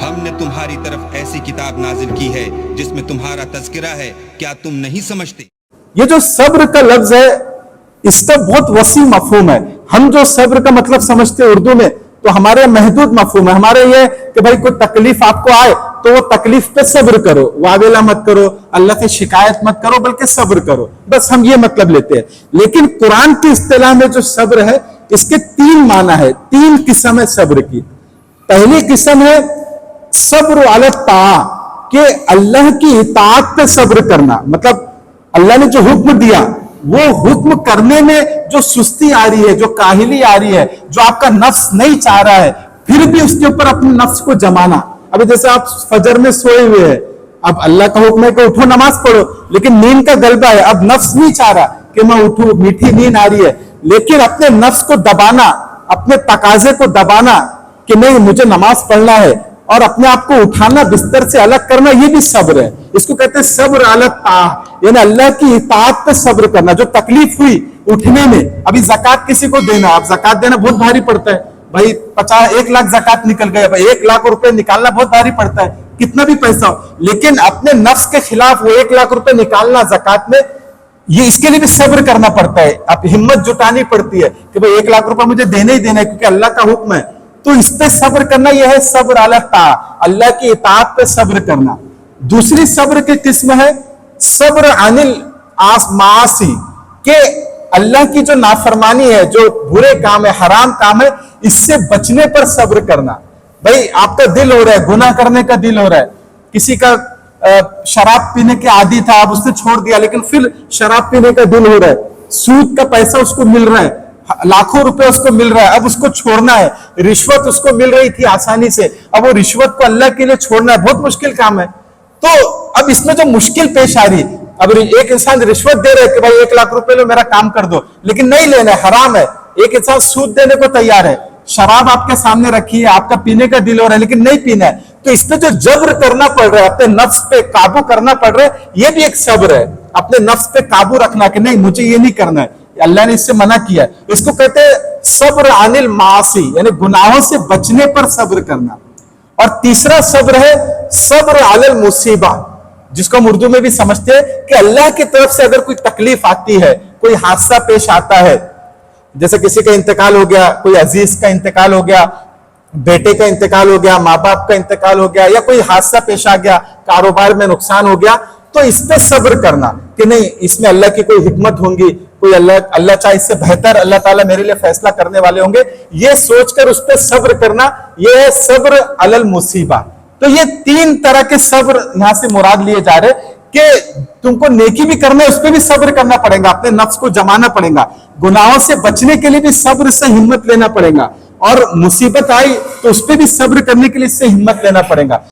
हमने तुम्हारी तरफ ऐसी किताब नाजिल की है जिसमें तुम्हारा तज़किरा है, क्या तुम नहीं समझते? ये जो सब्र का लफ्ज है इसका बहुत वसी मफहूम है। हम जो सब्र का मतलब समझते हैं उर्दू में तो हमारे महदूद मफहूम है। हमारे ये कि भाई कोई तकलीफ आपको आए तो वो तकलीफ पे सब्र करो, वावेला मत करो, अल्लाह से शिकायत मत करो, बल्कि सब्र करो, बस हम ये मतलब लेते हैं। लेकिन कुरान की इस्तिलाह में जो सब्र है इसके तीन माना है, तीन किस्म है सब्र की। पहली किस्म है सब्र अला ताआ, कि अल्लाह की इताअत पे सब्र करना, मतलब अल्लाह ने जो हुक्म दिया वो हुक्म करने में जो सुस्ती आ रही है, जो काहिली आ रही है, जो आपका नफ्स नहीं चाह रहा है, फिर भी उसके ऊपर अपने नफ्स को जमाना। अभी जैसे आप फजर में सोए हुए हैं, अब अल्लाह का हुक्म है कि उठो नमाज पढ़ो, लेकिन नींद का गलबा है, अब नफ्स नहीं चाह रहा कि मैं उठूं, मीठी नींद आ रही है, लेकिन अपने नफ्स को दबाना, अपने तकाजे को दबाना कि नहीं मुझे नमाज पढ़ना है, और अपने आप को उठाना, बिस्तर से अलग करना, ये भी सब्र है। इसको कहते हैं सब्र अला ताआ, यानी अल्लाह की इताअत पे सब्र करना। जो तकलीफ हुई उठने में, अभी ज़कात किसी को देना, अब ज़कात देना बहुत भारी पड़ता है भाई, 1 लाख ज़कात निकल गए भाई, 1 लाख रुपए निकालना बहुत भारी पड़ता है, कितना भी पैसा हो, लेकिन अपने नफ्स के खिलाफ वो 1 लाख रुपए निकालना ज़कात में, ये इसके लिए भी सब्र करना पड़ता है। अब हिम्मत जुटानी पड़ती है कि भाई 1 लाख रुपए मुझे देना ही देना है क्योंकि अल्लाह का हुक्म है, तो इस पे सब्र करना यह है सब्र अला ताआ, अल्लाह की इताअत पे सब्र करना। दूसरी सब्र की किस्म है सब्र अनिल मासी, के अल्लाह की जो नाफरमानी है, जो बुरे काम है, हराम काम है, इससे बचने पर सब्र करना। भाई आपका दिल हो रहा है, गुनाह करने का दिल हो रहा है, किसी का शराब पीने के आदी था, अब उसने छोड़ दिया, लेकिन फिर शराब पीने का दिल हो रहा है, सूद का पैसा उसको मिल रहा है, लाखों रुपए उसको मिल रहा है, अब उसको छोड़ना है, रिश्वत उसको मिल रही थी आसानी से, अब वो रिश्वत को अल्लाह के लिए छोड़ना है, बहुत मुश्किल काम है। तो अब इसमें जो मुश्किल पेश आ रही, अब एक इंसान रिश्वत दे रहे कि भाई 1 लाख रुपए लो मेरा काम कर दो, लेकिन नहीं लेना है, हराम है। एक इंसान सूद देने को तैयार है, शराब आपके सामने रखी है, आपका पीने का दिल हो रहा है लेकिन नहीं पीना है, तो इस पे जो जब्र करना पड़ रहा है, अपने नफ्स पे काबू करना पड़ रहा है, ये भी एक सब्र है, अपने नफ्स पे काबू रखना कि नहीं मुझे ये नहीं करना है, अल्लाह ने इससे मना किया है। इसको कहते हैं सब्र अनिल मासी, यानी गुनाहों से बचने पर सब्र करना। और तीसरा सब्र है सब्र अलल मुसीबा, जिसको हम उर्दू में भी समझते हैं कि अल्लाह की तरफ से अगर कोई तकलीफ आती है, कोई हादसा पेश आता है, जैसे किसी का इंतकाल हो गया, कोई अजीज का इंतकाल हो गया, बेटे का इंतकाल हो गया, माँ बाप का इंतकाल हो गया, या कोई हादसा पेश आ गया, कारोबार में नुकसान हो गया, तो इस पे सब्र करना कि नहीं इसमें अल्लाह की कोई हिकमत होंगी, कोई अल्लाह चाहे इससे बेहतर अल्लाह ताला मेरे लिए फैसला करने वाले होंगे, ये सोचकर उस पर सब्र करना, ये है सब्र अलल मुसीबा। तो ये 3 तरह के सब्र यहां से मुराद लिए जा रहे कि तुमको नेकी भी करना है, उस पर भी सब्र करना पड़ेगा, अपने नफ्स को जमाना पड़ेगा, गुनाहों से बचने के लिए भी सब्र से हिम्मत लेना पड़ेगा, और मुसीबत आई तो उस पर भी सब्र करने के लिए इससे हिम्मत लेना पड़ेगा।